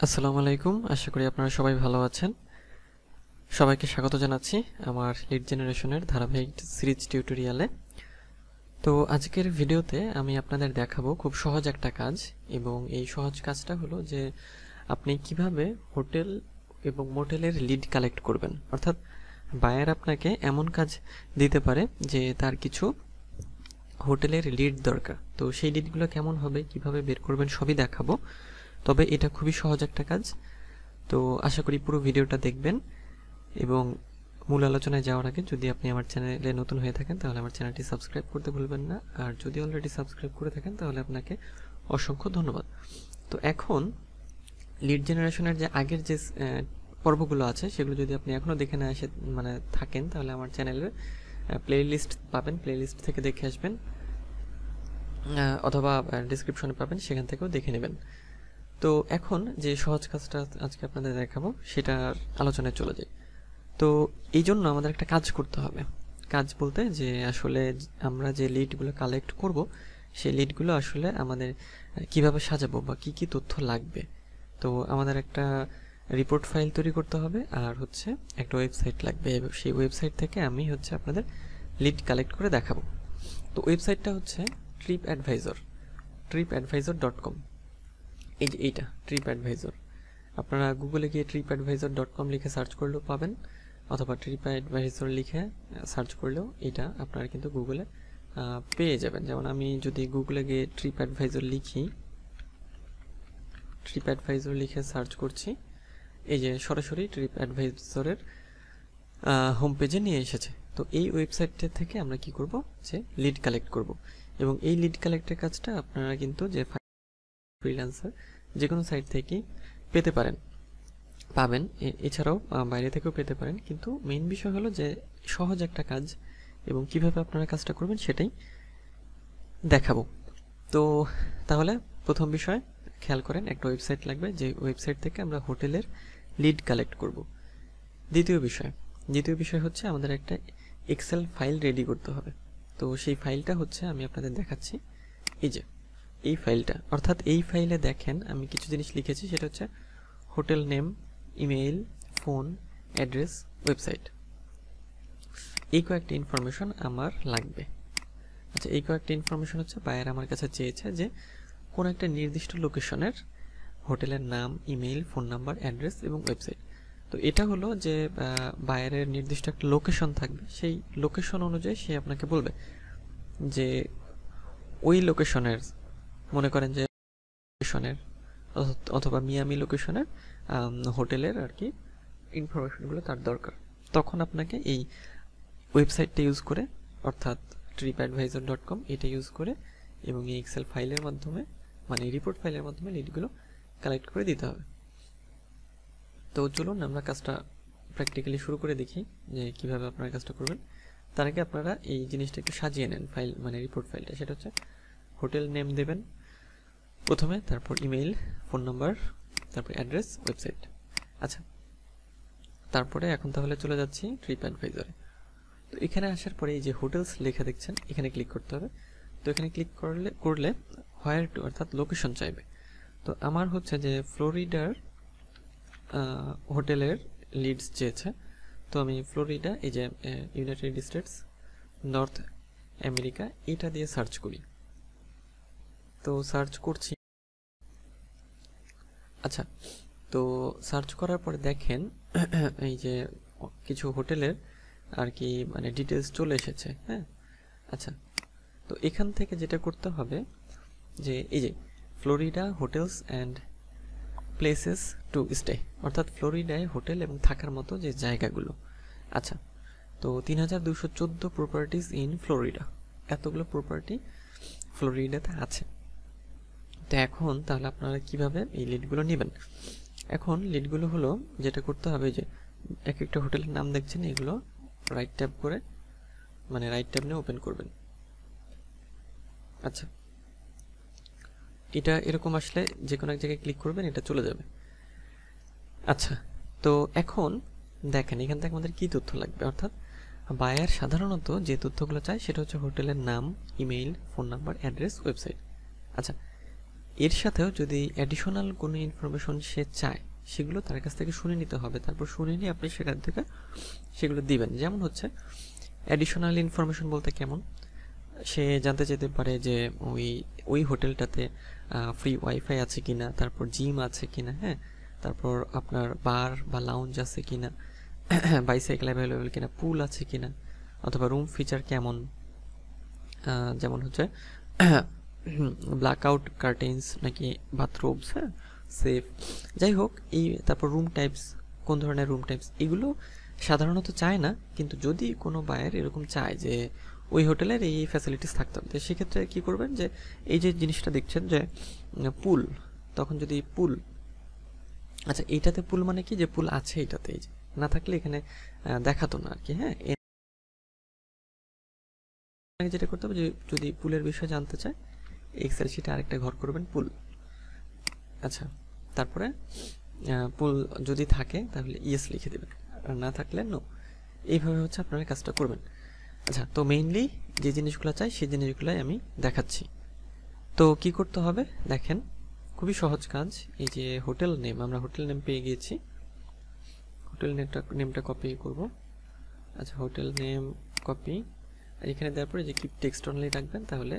আসসালামু আলাইকুম, আশা করি আপনারা সবাই ভালো আছেন। সবাইকে স্বাগত জানাচ্ছি আমার লিড জেনারেশনের ধারাবাহিক সিরিজ টিউটোরিয়ালে। তো আজকের ভিডিওতে আমি আপনাদের দেখাবো খুব সহজ একটা কাজ, এবং এই সহজ কাজটা হলো যে আপনি কিভাবে হোটেল এবং মোটেলের লিড কালেক্ট করবেন। অর্থাৎ বায়ার আপনাকে এমন কাজ দিতে পারে যে তার কিছু হোটেলের লিড দরকার, তো সেই লিডগুলো কেমন হবে, কিভাবে বের করবেন সবই দেখাবো। তবে এটা খুবই সহজ একটা কাজ, তো আশা করি পুরো ভিডিওটা দেখবেন। এবং মূল আলোচনায় যাওয়ার আগে যদি আপনি আমার চ্যানেলে নতুন হয়ে থাকেন তাহলে আমার চ্যানেলটি সাবস্ক্রাইব করতে ভুলবেন না, আর যদি অলরেডি সাবস্ক্রাইব করে থাকেন তাহলে আপনাকে অসংখ্য ধন্যবাদ। তো এখন লিড জেনারেশনের যে আগের যে পর্বগুলো আছে সেগুলো যদি আপনি এখনও দেখে না এসে থাকেন তাহলে আমার চ্যানেলের প্লে লিস্ট পাবেন, প্লে লিস্ট থেকে দেখে আসবেন, অথবা ডিসক্রিপশনে পাবেন, সেখান থেকেও দেখে নেবেন। তো এখন যে সহজ কাজটা আজকে আপনাদের দেখাবো সেটার আলোচনায় চলে যাই। তো এই জন্য আমাদের একটা কাজ করতে হবে। কাজ বলতে যে আসলে আমরা যে লিডগুলো কালেক্ট করব সেই লিডগুলো আসলে আমাদের কিভাবে সাজাবো বা কি কি তথ্য লাগবে। তো আমাদের একটা রিপোর্ট ফাইল তৈরি করতে হবে, আর হচ্ছে একটা ওয়েবসাইট লাগবে। সেই ওয়েবসাইট থেকে আমি আপনাদের লিড কালেক্ট করে দেখাবো। তো ওয়েবসাইটটা হচ্ছে tripadvisor.com। এই যে এইটা ট্রিপঅ্যাডভাইজর, আপনারা গুগলে গিয়ে tripadvisor.com লিখে সার্চ করলেও পাবেন, অথবা tripadvisor লিখে সার্চ করলেও এটা আপনারা কিন্তু গুগলে পেয়ে যাবেন। যেমন আমি যদি গুগলে গিয়ে tripadvisor লিখে সার্চ করছি, এই যে সরাসরি tripadvisorএর হোম পেজে নিয়ে এসেছে। তো এই ওয়েবসাইটটা থেকে আমরা কি করব, যে লিড কালেক্ট করব। এবং এই লিড কালেক্টের কাজটা আপনারা কিন্তু যে ফ্রিল্যান্সার যে কোনো সাইট থেকেই পাবেন, এছাড়াও বাইরে থেকেও পেতে পারেন। কিন্তু মেইন বিষয় হলো যে সহজ একটা কাজ, এবং কিভাবে আপনারা কাজটা করবেন সেটাই দেখাবো। তো তাহলে প্রথম বিষয় খেয়াল করেন, একটা ওয়েবসাইট লাগবে, যে ওয়েবসাইট থেকে আমরা হোটেলের লিড কালেক্ট করব। দ্বিতীয় বিষয় হচ্ছে আমাদের একটা এক্সেল ফাইল রেডি করতে হবে। তো সেই ফাইলটা হচ্ছে আমি আপনাদের দেখাচ্ছি, এই যে এই ফাইলটা। অর্থাৎ এই ফাইলে দেখেন আমি কিছু জিনিস লিখেছি, সেটা হচ্ছে hotel name, email, phone, address, website. এই কয়েকটা ইনফরমেশন আমার লাগবে। আচ্ছা, এই কয়েকটা ইনফরমেশন হচ্ছে বায়ার আমার কাছে চেয়েছে যে কোন একটা নির্দিষ্ট লোকেশনের হোটেলের নাম, ইমেইল, ফোন নাম্বার, অ্যাড্রেস এবং ওয়েবসাইট। তো এটা হলো যে বায়ারের নির্দিষ্ট একটা লোকেশন থাকবে, সেই লোকেশন অনুযায়ী সে আপনাকে বলবে যে ওই লোকেশনের, মনে করেন যে লোকেশনের অথবা মিয়ামি লোকেশনের হোটেলের আর কি ইনফরমেশনগুলো তার দরকার। তখন আপনাকে এই ওয়েবসাইটটা ইউজ করে, অর্থাৎ tripadvisor.com এটা ইউজ করে, এবং এই এক্সেল ফাইলের মাধ্যমে, রিপোর্ট ফাইলের মাধ্যমে লিডগুলো কালেক্ট করে দিতে হবে। তো চলুন আমরা কাজটা প্র্যাকটিক্যালি শুরু করে দেখি যে কিভাবে আপনারা কাজটা করবেন। তার আগে আপনারা এই জিনিসটা একটু সাজিয়ে নেন, ফাইল রিপোর্ট ফাইলটা। সেটা হচ্ছে হোটেল নেম দেবেন প্রথমে, তারপর ইমেইল, ফোন নাম্বার, তারপর অ্যাড্রেস, ওয়েবসাইট। আচ্ছা, তারপরে এখন তাহলে চলে যাচ্ছি ট্রিপঅ্যাডভাইজরে। তো এখানে আসার পরে এই যে হোটেলস লেখা দেখছেন, এখানে ক্লিক করতে হবে। তো এখানে ক্লিক করলে হোয়ার টু, অর্থাৎ লোকেশন চাইবে। তো আমার হচ্ছে যে ফ্লোরিডার হোটেলের লিডস চেয়েছে। তো আমি ফ্লোরিডা, এই যে ইউনাইটেড স্টেটস, নর্থ আমেরিকা, এটা দিয়ে সার্চ করি। তো সার্চ করছি। আচ্ছা, তো সার্চ করার পরে দেখেন এই যে কিছু হোটেলের আর কি ডিটেলস চলে এসেছে। হ্যাঁ, আচ্ছা, তো এখান থেকে যেটা করতে হবে যে এই যে Florida hotels and places to stay, অর্থাৎ ফ্লোরিডায় হোটেল এবং থাকার মতো যে জায়গাগুলো। আচ্ছা, তো 3214 প্রপার্টিজ ইন ফ্লোরিডা, এতগুলো প্রপার্টি ফ্লোরিডাতে আছে। তো এখন তাহলে আপনারা কিভাবে এই লিডগুলো নেবেন? এখন লিডগুলো হলো, যেটা করতে হবে যে এক একটা হোটেলের নাম দেখছেন, এগুলো রাইট ট্যাব করে রাইট ট্যাব নিয়ে ওপেন করবেন। আচ্ছা, এটা এরকম আসলে যে কোনো এক জায়গায় ক্লিক করবেন, এটা চলে যাবে। আচ্ছা, তো এখন দেখেন এখান থেকে আমাদের কি তথ্য লাগবে। অর্থাৎ বায়ার সাধারণত যে তথ্যগুলো চায় সেটা হচ্ছে হোটেলের নাম, email, phone number, address, website. আচ্ছা, এর সাথেও যদি অ্যাডিশনাল কোনো ইনফরমেশন সে চায় সেগুলো তার কাছ থেকে শুনে নিতে হবে, তারপর শুনে নিয়ে আপনি সেখান থেকে সেগুলো দিবেন। যেমন হচ্ছে অ্যাডিশনাল ইনফরমেশন বলতে কেমন, সে জানতে চাইতে পারে যে ওই হোটেলটাতে ফ্রি ওয়াইফাই আছে কিনা, তারপর জিম আছে কিনা, হ্যাঁ, তারপর আপনার বার বা লাউঞ্জ আছে কিনা, বাইসাইকেল অ্যাভেলেবেল কিনা, পুল আছে কিনা, অথবা রুম ফিচার কেমন, যেমন হচ্ছে ব্ল্যাক আউট কার্টেন্স নাকি বাথরুমস, হ্যাঁ, সেফ, যাই হোক। তারপর রুম টাইপস, কোন ধরনের রুম টাইপস, এগুলো সাধারণত চায় না, কিন্তু যদি কোনো বায়ার এরকম চায় যে ওই হোটেলের এই ফ্যাসিলিটিস থাকতে হবে, সেক্ষেত্রে কী করবেন, যে এই যে জিনিসটা দেখছেন যে পুল, তখন যদি পুল, আচ্ছা এইটাতে পুল মানে কি, যে পুল আছে এটাতে, এই যে না থাকলে এখানে দেখাতো না আর কি, হ্যাঁ। যেটা করতে হবে, যে যদি পুলের বিষয়ে জানতে চায়, এক্সেল শিটে আরেকটা ঘর করবেন পুল। আচ্ছা, তারপরে পুল যদি থাকে তাহলে ইয়েস লিখে দেবেন, আর না থাকলে নো। এইভাবে হচ্ছে আপনারা কাজটা করবেন। আচ্ছা, তো মেইনলি যে জিনিসগুলো চাই সেই জিনিসগুলোই আমি দেখাচ্ছি। তো কি করতে হবে দেখেন, খুবই সহজ কাজ। এই যে হোটেল নেম, আমরা হোটেল নেম পেয়ে গিয়েছি, হোটেল নেমটা কপি করব। আচ্ছা, হোটেল নেম কপি, আর এখানে দেওয়ার পরে যে কিপ টেক্সট অনলি রাখবেন, তাহলে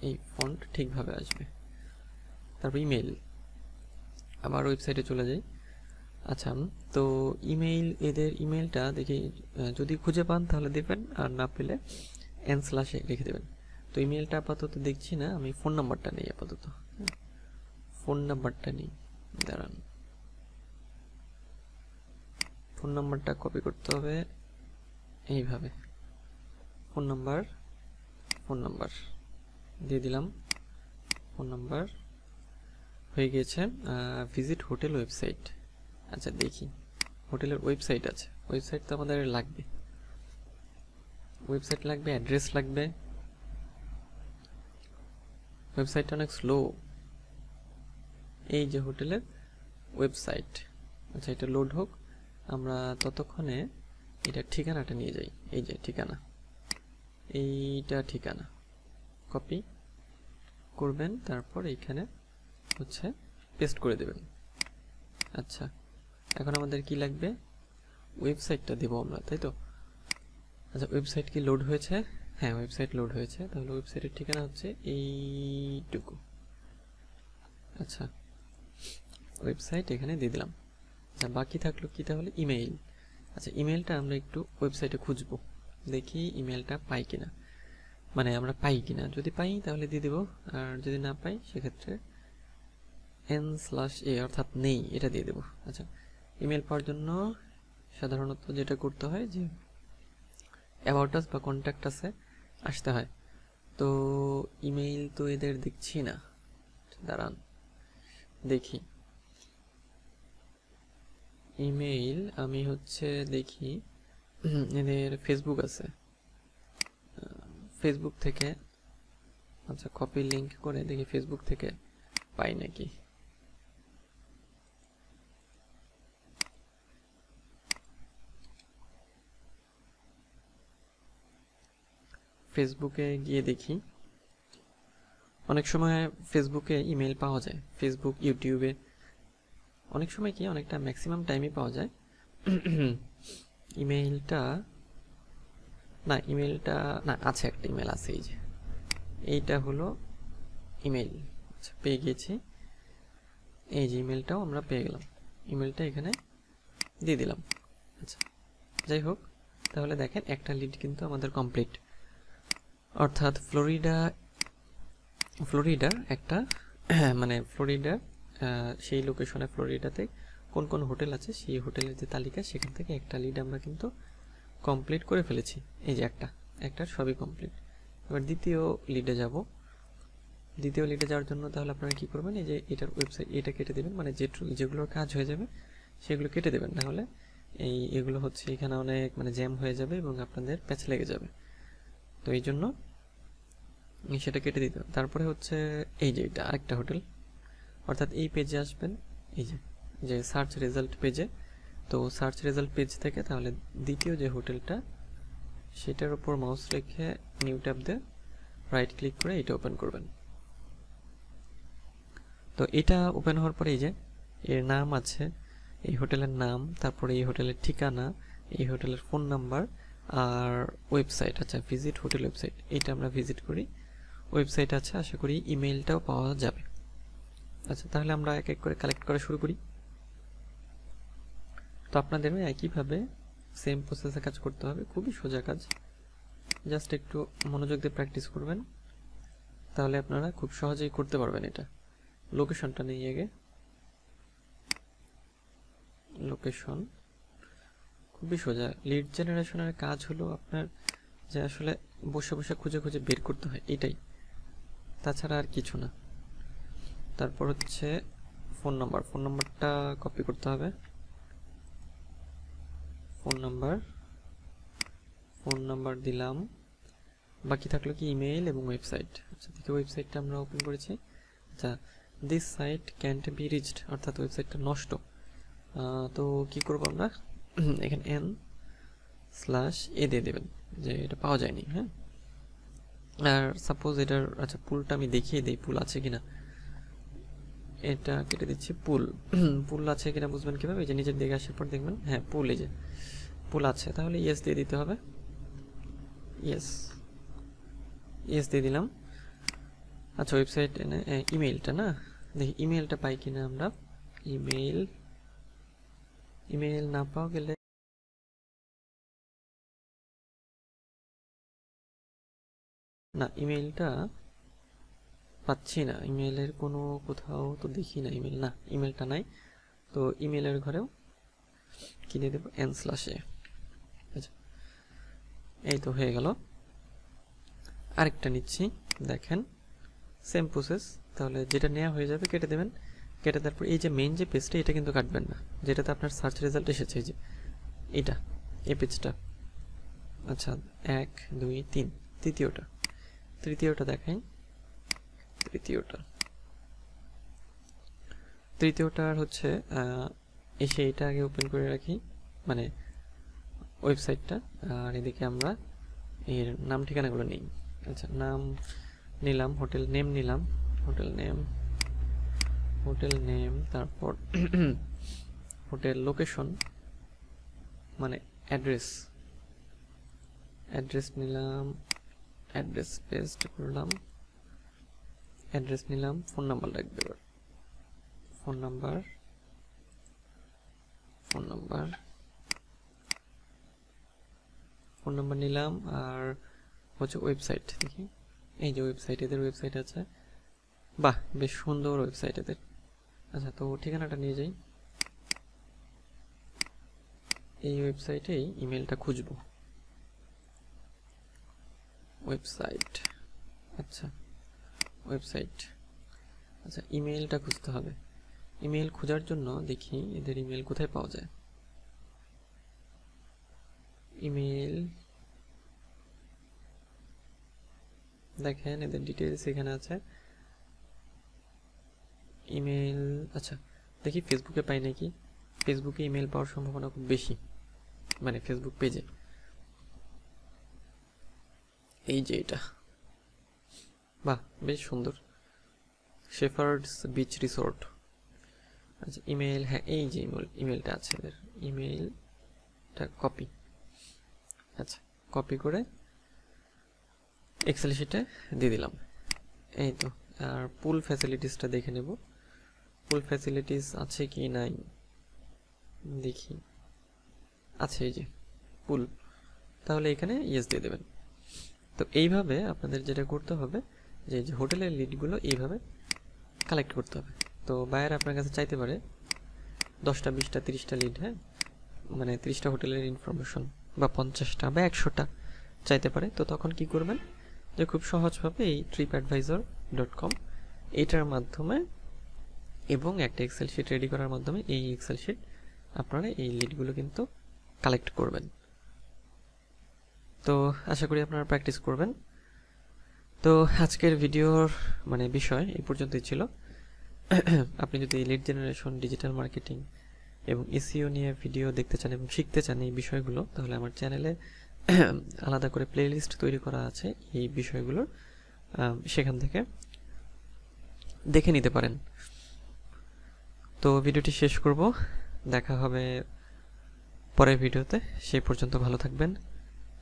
এই ফন্ট ঠিকভাবে আসবে। তারপর ইমেল, আবার ওয়েবসাইটে চলে যাই। আচ্ছা, তো ইমেইল, এদের ইমেলটা দেখি যদি খুঁজে পান তাহলে দেবেন, আর না পেলে n/এ রেখে দেবেন। তো ইমেলটা আপাতত দেখছি না, আমি ফোন নাম্বারটা নেই আপাতত, ফোন নাম্বারটা নেই, দাঁড়ান, ফোন নাম্বারটা কপি করতে হবে এইভাবে, ফোন নাম্বার দিয়ে দিলাম, ফোন নাম্বার হয়ে গেছে। ভিজিট হোটেল ওয়েবসাইট, আচ্ছা দেখি হোটেলের ওয়েবসাইট আছে, ওয়েবসাইট তো আমাদের লাগবে, ওয়েবসাইট লাগবে, অ্যাড্রেস লাগবে। ওয়েবসাইটটা অনেক স্লো, এই যে হোটেলের ওয়েবসাইট। আচ্ছা, এটা লোড হোক, আমরা ততক্ষণে এটা ঠিকানাটা নিয়ে যাই। এই যে ঠিকানা, এইটা ঠিকানা কপি করবেন, তারপর এইখানে হচ্ছে পেস্ট করে দেবেন। আচ্ছা, এখন আমাদের কি লাগবে, ওয়েবসাইটটা দেবো আমরা, তাই তো? আচ্ছা, ওয়েবসাইট কি লোড হয়েছে? হ্যাঁ, ওয়েবসাইট লোড হয়েছে, তাহলে ওয়েবসাইটের ঠিকানা হচ্ছে এইটুকু। আচ্ছা, ওয়েবসাইট এখানে দিয়ে দিলাম। আচ্ছা, বাকি থাকলো কি তাহলে, ইমেইল। আচ্ছা, ইমেলটা আমরা একটু ওয়েবসাইটে খুঁজবো, দেখি ইমেলটা পাই কিনা, মানে আমরা পাই কিনা, যদি পাই তাহলে দিয়ে দেবো, আর যদি না পাই সেক্ষেত্রে n/a অর্থাৎ নেই এটা দিয়ে দেবো। আচ্ছা, ইমেল পাওয়ার জন্য সাধারণত যেটা করতে হয়, যে অ্যাবাউট আস বা কন্ট্যাক্ট আসে আসতে হয়। তো ইমেইল তো এদের দেখছি না, দাঁড়ান দেখি, ইমেইল আমি হচ্ছে দেখি এদের ফেসবুক আছে, ফেসবুক থেকে, আচ্ছা কপি লিংক করে দেখি ফেসবুক থেকে পাই নাকি। ফেসবুকে গিয়ে দেখি, অনেক সময় ফেসবুকে ইমেল পাওয়া যায়, ফেসবুক, ইউটিউবে অনেক সময় কি, অনেকটা ম্যাক্সিমাম টাইমই পাওয়া যায়। ইমেইলটা না, আছে একটা ইমেল আছে, এই যে এইটা হলো ইমেল। আচ্ছা, পেয়ে গেছি, এই যে ইমেলটাও আমরা পেয়ে গেলাম, ইমেলটা এখানে দিয়ে দিলাম। আচ্ছা, যাই হোক, তাহলে দেখেন একটা লিড কিন্তু আমাদের কমপ্লিট, অর্থাৎ ফ্লোরিডার একটা মানে ফ্লোরিডার সেই লোকেশনে, ফ্লোরিডাতে কোন কোন হোটেল আছে সেই হোটেলের যে তালিকা, সেখান থেকে একটা লিড আমরা কিন্তু কমপ্লিট করে ফেলেছি। এই যে একটা সবই কমপ্লিট। এবার দ্বিতীয় লিডে যাব। দ্বিতীয় লিডে যাওয়ার জন্য তাহলে আপনারা কি করবেন, এই যে এটার ওয়েবসাইট, এটা কেটে দেবেন, মানে যেগুলোর কাজ হয়ে যাবে সেগুলো কেটে দেবেন, নাহলে এগুলো হচ্ছে এখানে অনেক মানে জ্যাম হয়ে যাবে এবং আপনাদের প্যাচ লেগে যাবে। তো এই জন্য সেটা কেটে দিতে হবে। তারপরে হচ্ছে এই যে এটা আরেকটা হোটেল, অর্থাৎ এই পেজে আসবেন, এই যে সার্চ রেজাল্ট পেজে। তো সার্চ রেজাল্ট পেজ থেকে তাহলে দ্বিতীয় যে হোটেলটা, সেটার উপর মাউস রেখে নিউ ট্যাব দিয়ে রাইট ক্লিক করে এটা ওপেন করবেন। তো এটা ওপেন হওয়ার পরে এই যে এর নাম আছে, এই হোটেলের নাম, তারপরে এই হোটেলের ঠিকানা, এই হোটেলের ফোন নাম্বার আর ওয়েবসাইট। আচ্ছা, ভিজিট হোটেল ওয়েবসাইট, এটা আমরা ভিজিট করি। ওয়েবসাইট আছে, আশা করি ইমেইলটাও পাওয়া যাবে। আচ্ছা, তাহলে আমরা এক এক করে কালেক্ট করা শুরু করি। তো আপনাদেরও একইভাবে সেম প্রসেসে কাজ করতে হবে, খুবই সোজা কাজ। জাস্ট একটু মনোযোগ দিয়ে প্র্যাকটিস করবেন, তাহলে আপনারা খুব সহজেই করতে পারবেন এটা। লোকেশনটা নেই আগে, লোকেশন খুবই সোজা। লিড জেনারেশনের কাজ হলো আপনার যে আসলে বসে বসে খুঁজে খুঁজে বের করতে হয়, এটাই, তাছাড়া আর কিছু না। তারপর হচ্ছে ফোন নাম্বার, ফোন নাম্বারটা কপি করতে হবে। ফোন নাম্বার দিলাম, বাকি থাকলো কি ইমেইল এবং ওয়েবসাইট। আচ্ছা, দেখি ওয়েবসাইটটা আমরা ওপেন করেছি। আচ্ছা, this site can't be reached, অর্থাৎ ওয়েবসাইটটা নষ্ট। তো কি করবো আমরা, এখানে n/a দিয়ে দেবেন যে এটা পাওয়া যায়নি। হ্যাঁ, আর সাপোজ এটার, আচ্ছা পুলটা আমি দেখিয়ে দিই পুল আছে কিনা। এটা কেটে দিচ্ছি, পুল আছে কিনা বুঝবেন কিভাবে, এই যে নিচের দিকে আসার পর দেখবেন, হ্যাঁ পুল, এই যে পুল আছে, তাহলে ইয়েস দিয়ে দিতে হবে। ইয়েস দিয়ে দিলাম। আচ্ছা, ওয়েবসাইট ইমেইলটা না, দেখি ইমেইলটা পাই কিনা আমরা। ইমেইল না পাওয়া গেলে না, ইমেইলটা পাচ্ছি না, ইমেইলের কোনো কোথাও তো দেখি না ইমেইল, না ইমেইলটা নাই। তো ইমেইলের ঘরেও কি দিয়ে দেবো, n/a। আচ্ছা, এই তো হয়ে গেল। আরেকটা নিচ্ছি, দেখেন সেম প্রসেস। তাহলে যেটা নেওয়া হয়ে যাবে কেটে দেবেন, কেটে তারপর এই যে মেইন যে পেজটা, এটা কিন্তু কাটবেন না, যেটাতে আপনার সার্চ রেজাল্ট এসেছে, এই যে এটা, এই পেজটা। আচ্ছা, 1 2 3, তৃতীয়টা দেখাই। তৃতীয়টার হচ্ছে এসে এটা আগে ওপেন করে রাখি, মানে ওয়েবসাইটটা, আর এদিকে আমরা এর নাম ঠিকানাগুলো নিই। আচ্ছা, নাম নিলাম, হোটেল নেম, তারপর হোটেল লোকেশন মানে অ্যাড্রেস নিলাম, অ্যাড্রেস পেস্ট করলাম, অ্যাড্রেস নিলাম, ফোন নাম্বার লাগবে এবার, ফোন নাম্বার নিলাম, আর হচ্ছে ওয়েবসাইট। দেখি এই যে ওয়েবসাইট, এদের ওয়েবসাইট আছে, বাহ বেশ সুন্দর ওয়েবসাইট এদের। আচ্ছা, তো ঠিকানাটা নিয়ে যাই, এই ওয়েবসাইটেই ইমেলটা খুঁজবো, ওয়েবসাইট। আচ্ছা, ইমেলটা খুঁজতে হবে। ইমেল খোঁজার জন্য দেখি এদের ইমেল কোথায় পাওয়া যায়। ইমেল দেখেন, এদের ডিটেইলস এখানে আছে, ইমেল। আচ্ছা, দেখি ফেসবুকে পাই নাকি। ফেসবুকে ইমেল পাওয়ার সম্ভাবনা খুব বেশি, মানে ফেসবুক পেজে। এই যে এটা, বাহ বেশ সুন্দর, শেফার্ডস বিচ রিসোর্ট। আচ্ছা, ইমেল, হ্যাঁ এই যে ইমেলটা আছে এদের, ইমেলটা কপি। আচ্ছা, কপি করে এক্সেল শিটে দিয়ে দিলাম। এই তো, আর পুল ফ্যাসিলিটিসটা দেখে নেব, পুল ফ্যাসিলিটিস আছে কি নাই দেখি। আছে, এই যে পুল, তাহলে এখানে ইয়েস দিয়ে দেবেন। তো এইভাবে আপনাদের যেটা করতে হবে, যে হোটেলের লিডগুলো এইভাবে কালেক্ট করতে হবে। তো বায়ার আপনার কাছে চাইতে পারে 10টা 20টা 30টা লিড, হ্যাঁ মানে 30টা হোটেলের ইনফরমেশন, বা 50টা বা 100টা চাইতে পারে। তো তখন কি করবেন, যে খুব সহজভাবে এই tripadvisor.com এইটার মাধ্যমে এবং একটা এক্সেল শিট রেডি করার মাধ্যমে এই এক্সেল শিট আপনারা এই লিডগুলো কিন্তু কালেক্ট করবেন। তো আশা করি আপনারা প্র্যাকটিস করবেন। তো আজকের ভিডিওর মানে বিষয় এই পর্যন্তই ছিল। আপনি যদি লিড জেনারেশন, ডিজিটাল মার্কেটিং এবং এসইও নিয়ে ভিডিও দেখতে চান এবং শিখতে চান এই বিষয়গুলো, তাহলে আমার চ্যানেলে আলাদা করে প্লেলিস্ট তৈরি করা আছে এই বিষয়গুলোর, সেখান থেকে দেখে নিতে পারেন। তো ভিডিওটি শেষ করব, দেখা হবে পরের ভিডিওতে। সেই পর্যন্ত ভালো থাকবেন,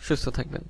সুস্থ থাকবেন।